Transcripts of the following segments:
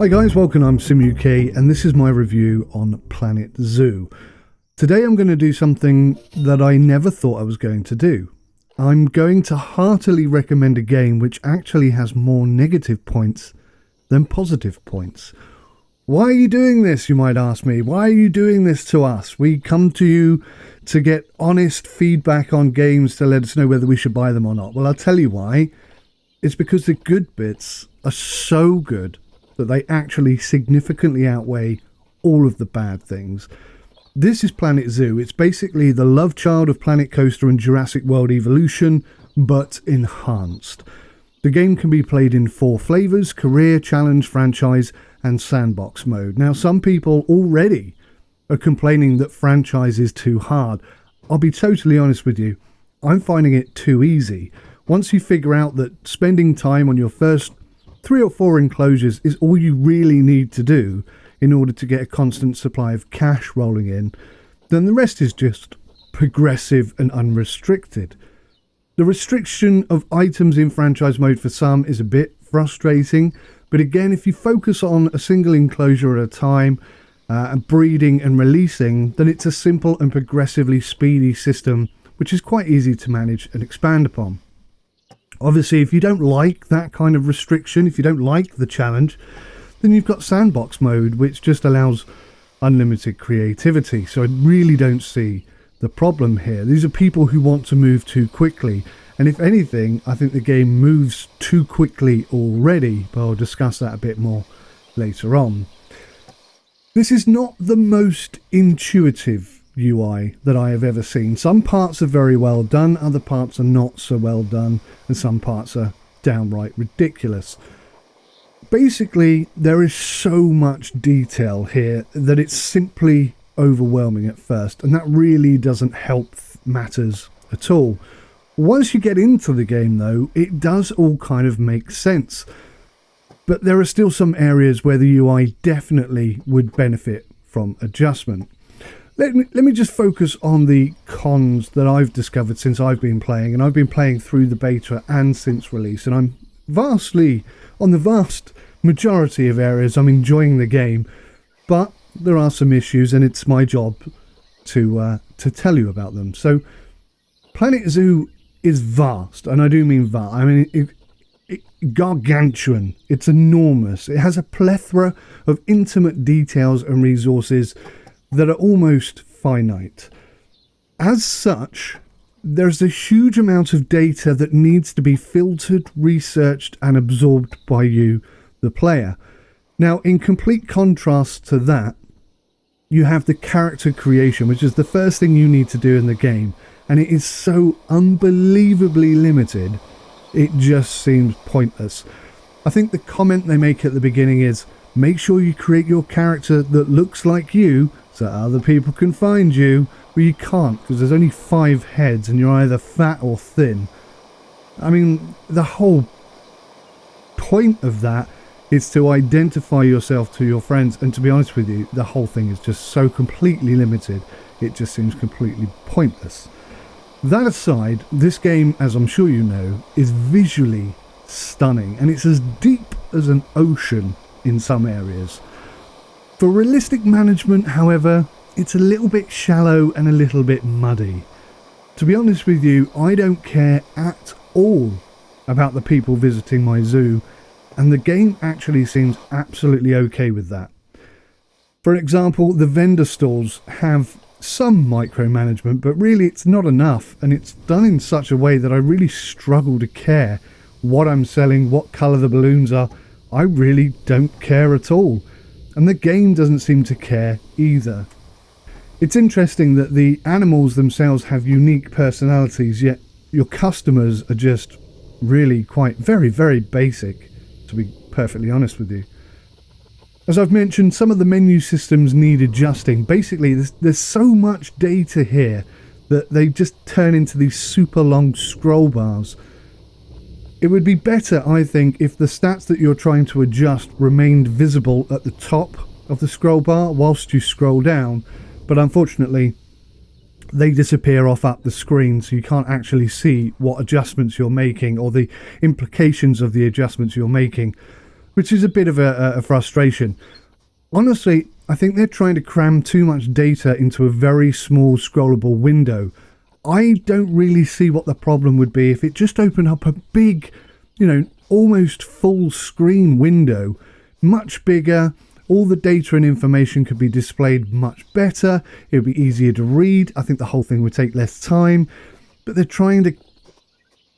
Hi guys, welcome, I'm SimUK and this is my review on Planet Zoo. Today I'm going to do something that I never thought I was going to do. I'm going to heartily recommend a game which actually has more negative points than positive points. Why are you doing this, you might ask me? Why are you doing this to us? We come to you to get honest feedback on games to let us know whether we should buy them or not. Well, I'll tell you why. It's because the good bits are so good that they actually significantly outweigh all of the bad things. This is Planet Zoo. It's basically the love child of Planet Coaster and Jurassic World Evolution, but enhanced. The game can be played in 4 flavours: career, challenge, franchise and sandbox mode. Now, some people already are complaining that franchise is too hard. I'll be totally honest with you, I'm finding it too easy. Once you figure out that spending time on your first 3 or 4 enclosures is all you really need to do in order to get a constant supply of cash rolling in, then the rest is just progressive and unrestricted. The restriction of items in franchise mode for some is a bit frustrating, but again, if you focus on a single enclosure at a time, and breeding and releasing, then it's a simple and progressively speedy system which is quite easy to manage and expand upon. Obviously, if you don't like that kind of restriction, if you don't like the challenge, then you've got sandbox mode, which just allows unlimited creativity. So I really don't see the problem here. These are people who want to move too quickly. And if anything, I think the game moves too quickly already, but I'll discuss that a bit more later on. This is not the most intuitive UI that I have ever seen. Some parts are very well done, other parts are not so well done, and some parts are downright ridiculous. Basically, there is so much detail here that it's simply overwhelming at first, and that really doesn't help matters at all. Once you get into the game though, it does all kind of make sense, but there are still some areas where the UI definitely would benefit from adjustment. Let me just focus on the cons that I've discovered since I've been playing, and I've been playing through the beta and since release, and I'm on the vast majority of areas, I'm enjoying the game, but there are some issues, and it's my job to tell you about them. So, Planet Zoo is vast, and I do mean vast. I mean, gargantuan. It's enormous. It has a plethora of intimate details and resources that are almost finite. As such, there's a huge amount of data that needs to be filtered, researched and absorbed by you, the player. Now, in complete contrast to that, you have the character creation, which is the first thing you need to do in the game, and it is so unbelievably limited, it just seems pointless. I think the comment they make at the beginning is, make sure you create your character that looks like you so other people can find you. Well, you can't, because there's only 5 heads and you're either fat or thin. I mean, the whole point of that is to identify yourself to your friends, and to be honest with you, the whole thing is just so completely limited, it just seems completely pointless. That aside, this game, as I'm sure you know, is visually stunning, and it's as deep as an ocean in some areas. For realistic management, however, it's a little bit shallow and a little bit muddy. To be honest with you, I don't care at all about the people visiting my zoo, and the game actually seems absolutely okay with that. For example, the vendor stalls have some micromanagement, but really it's not enough, and it's done in such a way that I really struggle to care what I'm selling, what colour the balloons are. I really don't care at all. And the game doesn't seem to care either. It's interesting that the animals themselves have unique personalities, yet your customers are just really quite very, very basic, to be perfectly honest with you. As I've mentioned, some of the menu systems need adjusting. Basically, there's so much data here that they just turn into these super long scroll bars. It would be better, I think, if the stats that you're trying to adjust remained visible at the top of the scroll bar whilst you scroll down, but unfortunately they disappear off up the screen, so you can't actually see what adjustments you're making or the implications of the adjustments you're making. which is a bit of a frustration. Honestly, I think they're trying to cram too much data into a very small scrollable window. I don't really see what the problem would be if it just opened up a big, almost full screen window, much bigger. All the data and information could be displayed much better. It would be easier to read. I think the whole thing would take less time. But they're trying to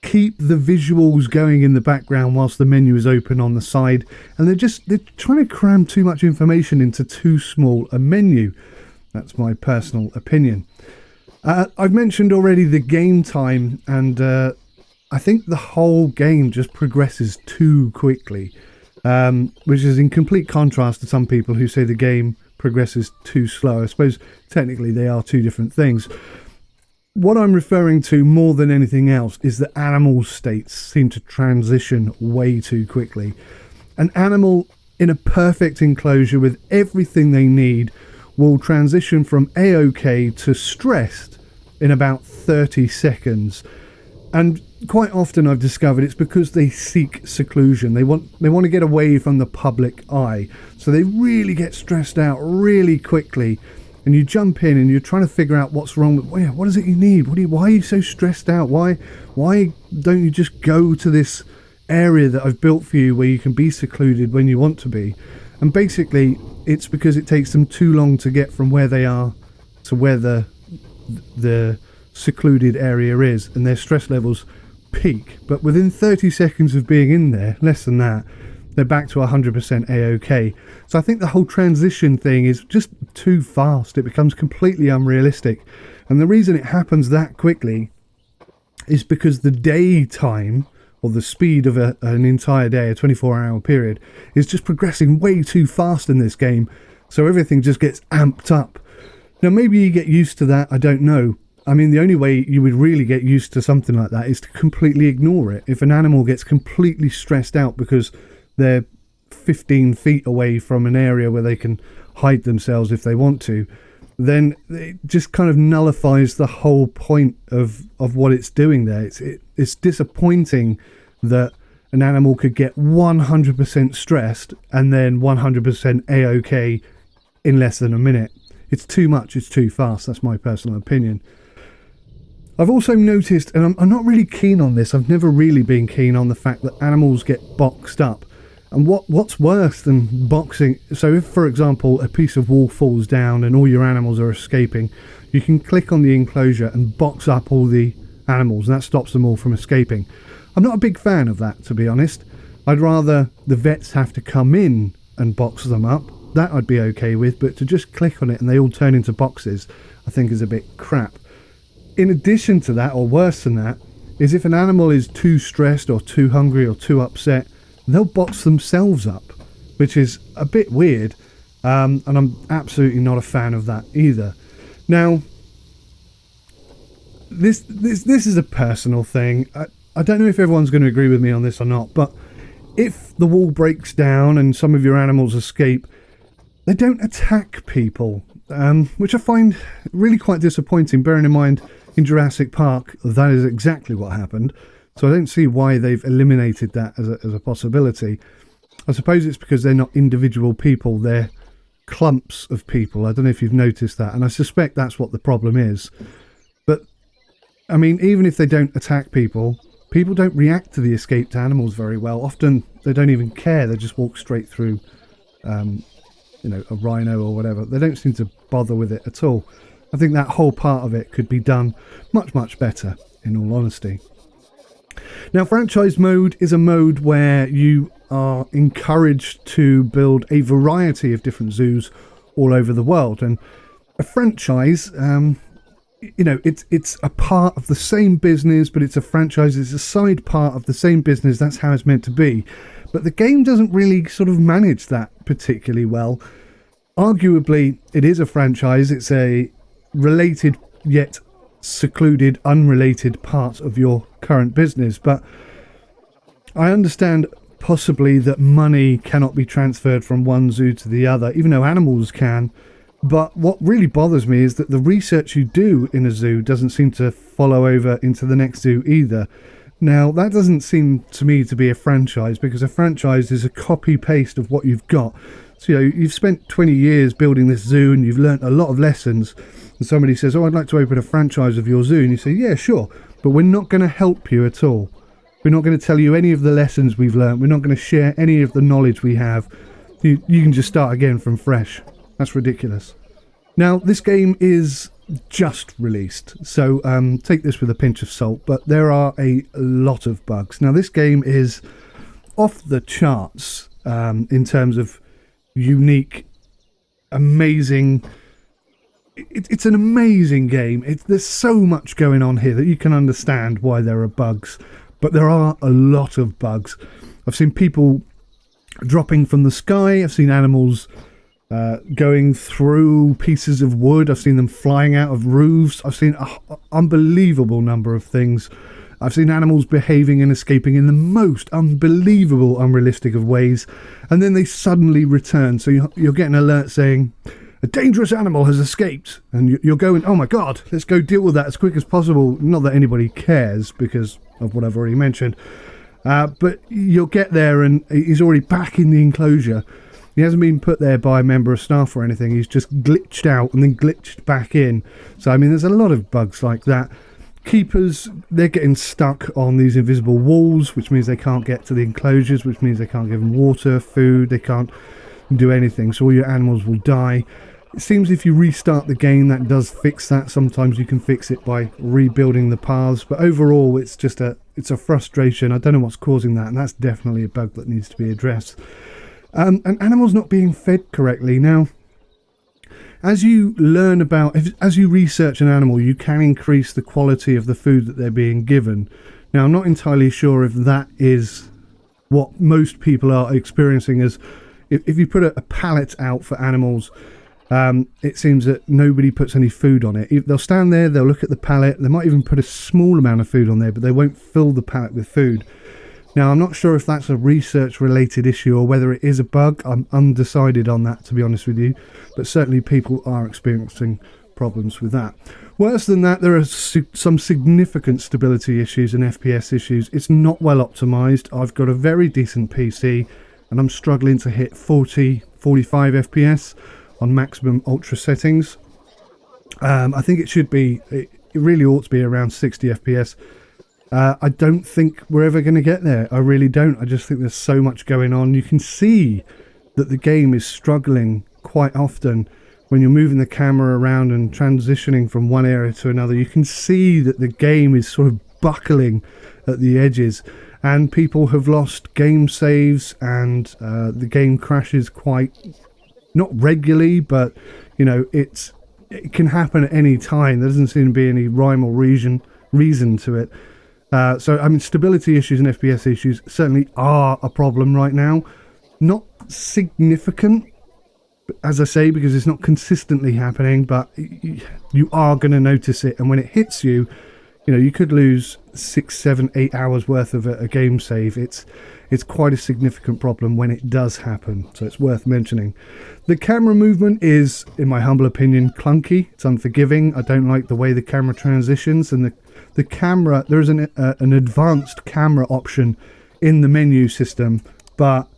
keep the visuals going in the background whilst the menu is open on the side. And they're trying to cram too much information into too small a menu. That's my personal opinion. I've mentioned already the game time, and I think the whole game just progresses too quickly. Which is in complete contrast to some people who say the game progresses too slow. I suppose technically they are two different things. What I'm referring to more than anything else is that animal states seem to transition way too quickly. An animal in a perfect enclosure with everything they need will transition from A-OK to stressed in about 30 seconds. And quite often I've discovered it's because they seek seclusion. They want to get away from the public eye. So they really get stressed out really quickly. And you jump in and you're trying to figure out what's wrong. What is it you need? Why are you so stressed out? Why don't you just go to this area that I've built for you where you can be secluded when you want to be? And basically it's because it takes them too long to get from where they are to where the secluded area is, and their stress levels peak. But within 30 seconds of being in there, less than that, they're back to 100% A-OK. So I think the whole transition thing is just too fast. It becomes completely unrealistic. And the reason it happens that quickly is because the daytime, or the speed of an entire day, a 24-hour period, is just progressing way too fast in this game. So everything just gets amped up. Now maybe you get used to that, I don't know. I mean, the only way you would really get used to something like that is to completely ignore it. If an animal gets completely stressed out because they're 15 feet away from an area where they can hide themselves if they want to, then it just kind of nullifies the whole point of what it's doing there. It's disappointing that an animal could get 100% stressed and then 100% A-OK in less than a minute. It's too much, it's too fast. That's my personal opinion. I've also noticed, and I'm not really keen on this, I've never really been keen on the fact that animals get boxed up. And what's worse than boxing? So if, for example, a piece of wall falls down and all your animals are escaping, you can click on the enclosure and box up all the animals, and that stops them all from escaping. I'm not a big fan of that, to be honest. I'd rather the vets have to come in and box them up. That I'd be okay with, but to just click on it and they all turn into boxes, I think is a bit crap. In addition to that, or worse than that, is if an animal is too stressed or too hungry or too upset, they'll box themselves up, which is a bit weird, and I'm absolutely not a fan of that either. Now, this is a personal thing. I don't know if everyone's going to agree with me on this or not, but if the wall breaks down and some of your animals escape, they don't attack people, which I find really quite disappointing, bearing in mind in Jurassic Park that is exactly what happened. So I don't see why they've eliminated that as a possibility. I suppose it's because they're not individual people, they're clumps of people. I don't know if you've noticed that, and I suspect that's what the problem is. But I mean, even if they don't attack people, people don't react to the escaped animals very well. Often they don't even care, they just walk straight through a rhino or whatever. They don't seem to bother with it at all. I think that whole part of it could be done much, much better, in all honesty. Now, franchise mode is a mode where you are encouraged to build a variety of different zoos all over the world. And a franchise, it's a part of the same business, but it's a franchise. It's a side part of the same business. That's how it's meant to be. But the game doesn't really sort of manage that particularly well. Arguably, it is a franchise. It's a related yet secluded, unrelated part of your current business. But I understand possibly that money cannot be transferred from one zoo to the other, even though animals can. But what really bothers me is that the research you do in a zoo doesn't seem to follow over into the next zoo either. Now, that doesn't seem to me to be a franchise, because a franchise is a copy-paste of what you've got. So, you know, you've spent 20 years building this zoo and you've learnt a lot of lessons, and somebody says, oh, I'd like to open a franchise of your zoo, and you say, yeah, sure, but we're not going to help you at all. We're not going to tell you any of the lessons we've learnt. We're not going to share any of the knowledge we have. You can just start again from fresh. That's ridiculous. Now, this game is just released, so take this with a pinch of salt, but there are a lot of bugs. Now, this game is off the charts in terms of unique, amazing. It's an amazing game. There's so much going on here that you can understand why there are bugs, but there are a lot of bugs. I've seen people dropping from the sky. I've seen animals going through pieces of wood. I've seen them flying out of roofs. I've seen an unbelievable number of things. I've seen animals behaving and escaping in the most unbelievable, unrealistic of ways, and then they suddenly return. So you're getting an alert saying, a dangerous animal has escaped, and you're going, oh my god, let's go deal with that as quick as possible. Not that anybody cares because of what I've already mentioned, but you'll get there and he's already back in the enclosure. He hasn't been put there by a member of staff or anything. He's just glitched out and then glitched back in. So I mean, there's a lot of bugs like that. Keepers, they're getting stuck on these invisible walls, which means they can't get to the enclosures, which means they can't give them water, food, they can't do anything, so all your animals will die. It seems if you restart the game, that does fix that. Sometimes you can fix it by rebuilding the paths, but overall it's just it's a frustration. I don't know what's causing that, and that's definitely a bug that needs to be addressed. And animals not being fed correctly. Now, as you learn about, as you research an animal, you can increase the quality of the food that they're being given. Now, I'm not entirely sure if that is what most people are experiencing, as if you put a pallet out for animals, it seems that nobody puts any food on it. They'll stand there, they'll look at the pallet, they might even put a small amount of food on there, but they won't fill the pallet with food. Now, I'm not sure if that's a research-related issue or whether it is a bug. I'm undecided on that, to be honest with you, but certainly people are experiencing problems with that. Worse than that, there are some significant stability issues and FPS issues. It's not well optimized. I've got a very decent PC, and I'm struggling to hit 40, 45 FPS on maximum ultra settings. I think it should be, it really ought to be around 60 FPS. I don't think we're ever going to get there. I really don't. I just think there's so much going on. You can see that the game is struggling quite often when you're moving the camera around and transitioning from one area to another. You can see that the game is sort of buckling at the edges, and people have lost game saves, and the game crashes quite, not regularly, but you know, it can happen at any time. There doesn't seem to be any rhyme or reason to it. So I mean, stability issues and FPS issues certainly are a problem right now. Not significant, as I say, because it's not consistently happening, but you are going to notice it, and when it hits you, you know, you could lose 6, 7, 8 hours worth of a game save. It's quite a significant problem when it does happen, so it's worth mentioning. The camera movement is, in my humble opinion, clunky. It's unforgiving. I don't like the way the camera transitions, and the camera, there's an advanced camera option in the menu system, but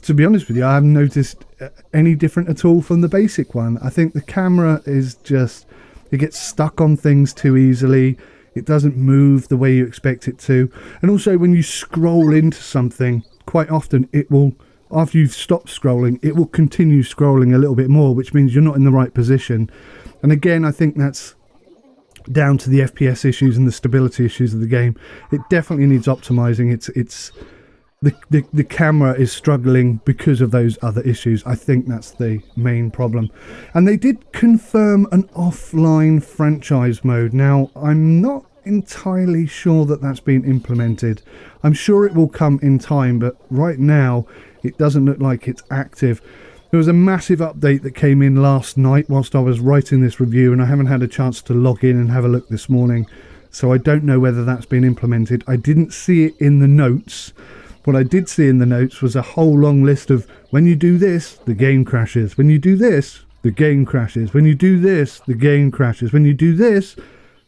to be honest with you, I haven't noticed any different at all from the basic one. I think the camera is just, it gets stuck on things too easily. It doesn't move the way you expect it to. And also when you scroll into something, quite often it will, after you've stopped scrolling, it will continue scrolling a little bit more, which means you're not in the right position. And again, I think that's down to the FPS issues and the stability issues of the game. It definitely needs optimizing. It's the camera is struggling because of those other issues. I think that's the main problem. And they did confirm an offline franchise mode. Now, I'm not entirely sure that that's been implemented. I'm sure it will come in time, but right now it doesn't look like it's active. There was a massive update that came in last night whilst I was writing this review, and I haven't had a chance to log in and have a look this morning, so I don't know whether that's been implemented. I didn't see it in the notes. What I did see in the notes was a whole long list of, when you do this, the game crashes. When you do this, the game crashes. When you do this, the game crashes. When you do this,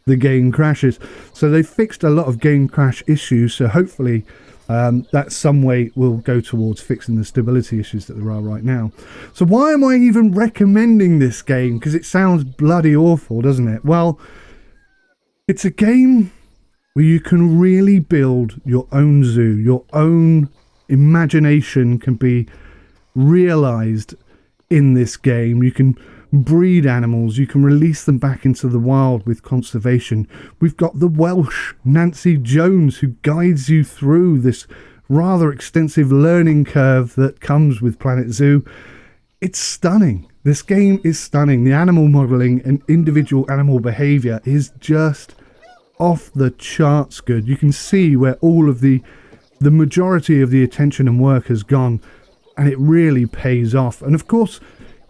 the game crashes. So they fixed a lot of game crash issues, so hopefully that some way will go towards fixing the stability issues that there are right now. So why am I even recommending this game? Because it sounds bloody awful, doesn't it? Well, it's a game where you can really build your own zoo. Your own imagination can be realized in this game. You can breed animals, you can release them back into the wild with conservation. We've got the Welsh Nancy Jones who guides you through this rather extensive learning curve that comes with Planet Zoo. It's stunning. This game is stunning. The animal modeling and individual animal behavior is just off the charts good. You can see where all of the majority of the attention and work has gone, and it really pays off. And of course,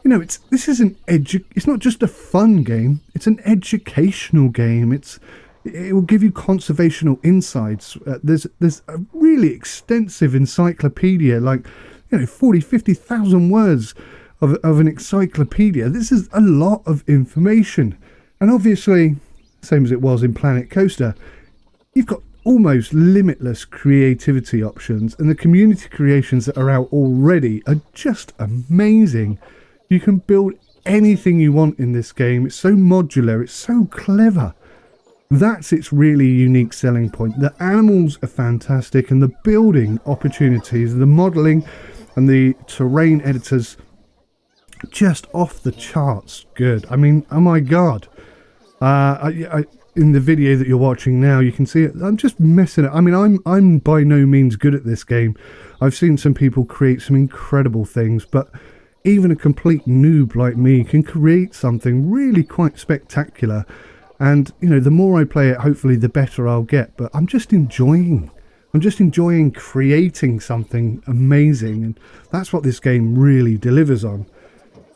you know, it's not just a fun game, it's an educational game. It will give you conservational insights. There's a really extensive encyclopedia, like, you know, 50,000 words of an encyclopedia. This is a lot of information. And obviously, same as it was in Planet Coaster, you've got almost limitless creativity options, and the community creations that are out already are just amazing. You can build anything you want in this game. It's so modular, it's so clever. That's its really unique selling point. The animals are fantastic, and the building opportunities, the modelling and the terrain editors, just off the charts good. I mean, oh my god. In the video that you're watching now, you can see it. I'm just messing it. I mean, I'm by no means good at this game. I've seen some people create some incredible things, but even a complete noob like me can create something really quite spectacular. And, you know, the more I play it, hopefully the better I'll get. But I'm just enjoying creating something amazing. And that's what this game really delivers on.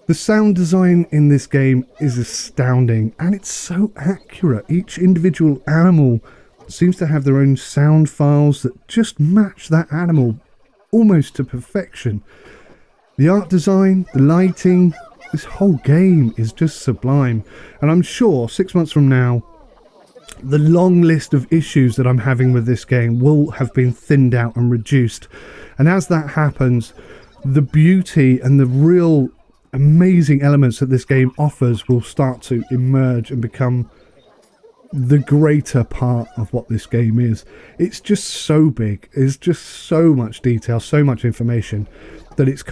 The sound design in this game is astounding, and it's so accurate. Each individual animal seems to have their own sound files that just match that animal almost to perfection. The art design, the lighting, this whole game is just sublime. And I'm sure 6 months from now, the long list of issues that I'm having with this game will have been thinned out and reduced. And as that happens, the beauty and the real amazing elements that this game offers will start to emerge and become the greater part of what this game is. It's just so big. It's just so much detail, so much information, that it's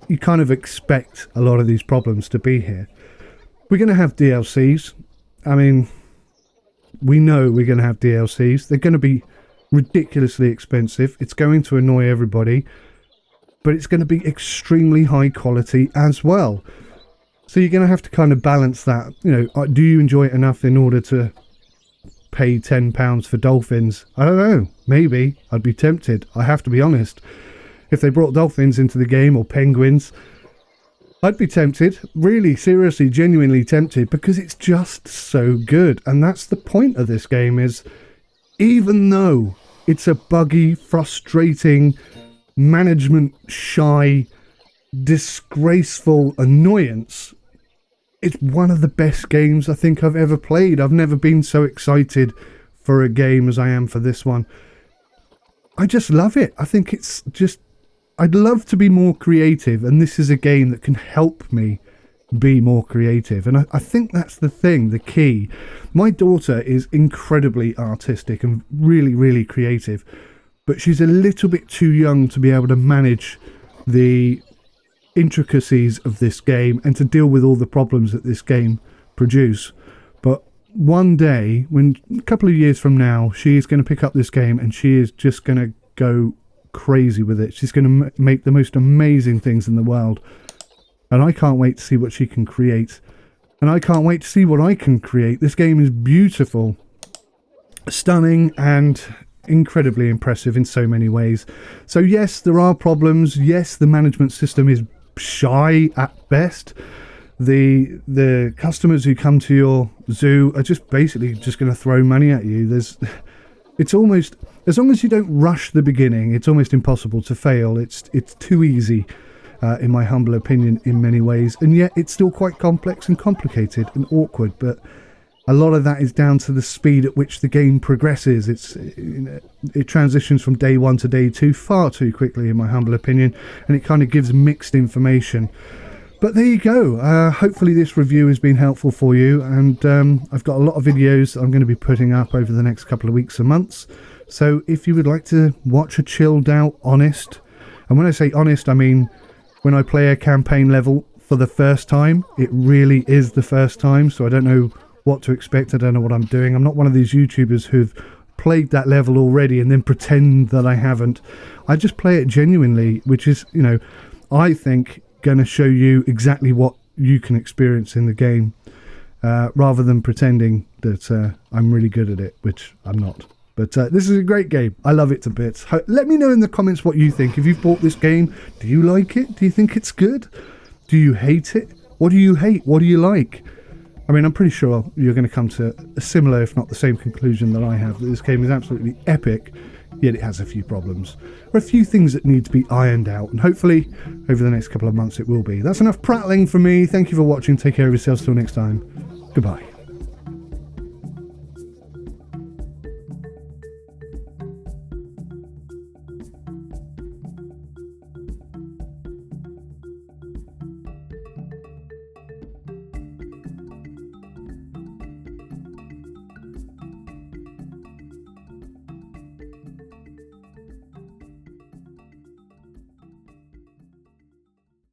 you kind of expect a lot of these problems to be here. We're going to have DLCs. I mean, we know we're going to have DLCs. They're going to be ridiculously expensive. It's going to annoy everybody, but it's going to be extremely high quality as well. So you're going to have to kind of balance that. You know, do you enjoy it enough in order to pay £10 for dolphins? I don't know. Maybe. I'd be tempted. I have to be honest. If they brought dolphins into the game, or penguins, I'd be tempted. Really, seriously, genuinely tempted, because it's just so good. And that's the point of this game, is even though it's a buggy, frustrating, management shy, disgraceful annoyance, it's one of the best games I think I've ever played. I've never been so excited for a game as I am for this one. I just love it. I think it's just, I'd love to be more creative, and this is a game that can help me be more creative. And I think that's the thing, the key. My daughter is incredibly artistic and really, really creative, but she's a little bit too young to be able to manage the intricacies of this game and to deal with all the problems that this game produce. But one day, when a couple of years from now, she is going to pick up this game and she is just going to go crazy with it. She's going to make the most amazing things in the world, and I can't wait to see what she can create, and I can't wait to see what I can create. This game is beautiful, stunning, and incredibly impressive in so many ways. So yes, there are problems. Yes, the management system is shy at best. The customers who come to your zoo are just basically just going to throw money at you. It's almost, as long as you don't rush the beginning, it's almost impossible to fail. It's too easy, in my humble opinion, in many ways, and yet it's still quite complex and complicated and awkward. But A lot of that is down to the speed at which the game progresses. It transitions from day 1 to day 2 far too quickly, in my humble opinion, and it kind of gives mixed information. But there you go. Hopefully this review has been helpful for you, and I've got a lot of videos that I'm going to be putting up over the next couple of weeks and months. So if you would like to watch a chilled out, honest, and when I say honest, I mean when I play a campaign level for the first time, it really is the first time, so I don't know what to expect. I don't know what I'm doing. I'm not one of these YouTubers who've played that level already and then pretend that I haven't. I just play it genuinely, which is, you know, I think going to show you exactly what you can experience in the game, rather than pretending that I'm really good at it, which I'm not. But this is a great game. I love it to bits. Let me know in the comments what you think. If you've bought this game, do you like it? Do you think it's good? Do you hate it? What do you hate? What do you like? I mean, I'm pretty sure you're going to come to a similar, if not the same conclusion that I have, that this game is absolutely epic, yet it has a few problems. There are a few things that need to be ironed out, and hopefully over the next couple of months it will be. That's enough prattling from me. Thank you for watching. Take care of yourselves till next time. Goodbye.